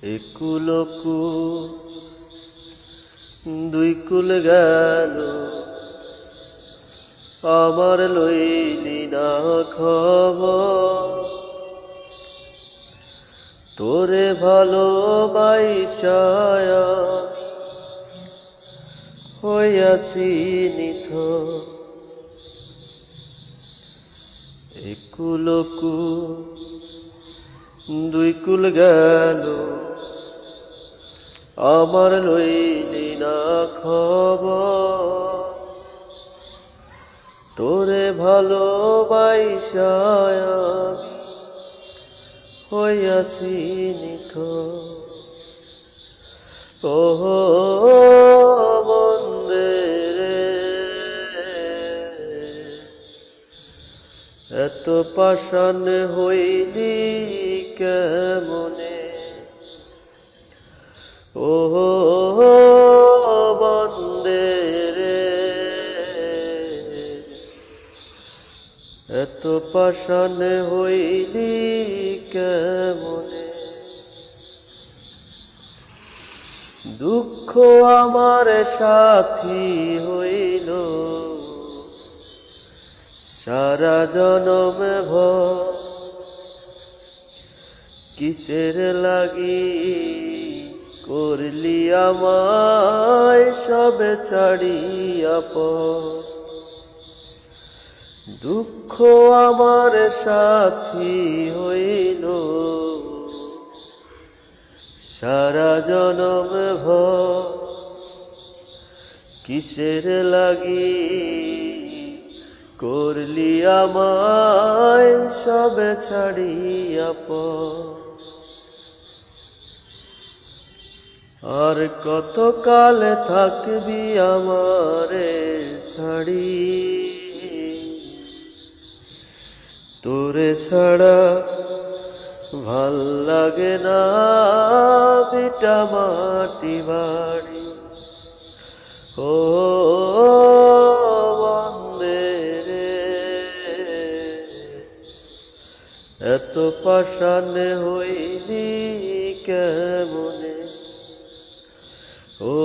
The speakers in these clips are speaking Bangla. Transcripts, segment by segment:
একুলকু দুই কুল গেল, আমার লইলি না খবর। তোরে ভালোবাসায় আমি হইয়াছি নিথর। একুলকু দুই কুল গেল, আমার লইলি না খবর। তোরে ভালোবাসায় আমি হইয়াছি নিথর। ওহ বন্দে রে, এত পাষাণ হইলি কেমনে? ওহ বন্দে রে, এত পাষাণ হইলি কেমনে? দুঃখ আমার সাথী হইল সারা জনম ভর। কিসের লাগি করলি আমায় সবে ছাড়িয়া পর? দুঃখ আমার সাথী হইল সারা জনম ভর। কিসের লাগি করলি আমায় সবে ছাড়িয়া পর? আর কত কাল থাকবি আমারে ছাড়ি? তোরে ছাড়া ভাল লাগে না ভিটা মাটি বাড়ি। ও বন্দে রে, এত পাষাণ হইলি কেমনে? ও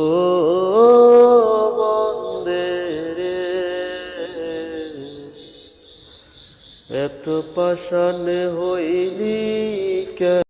বন্দে রে, এত পাষাণ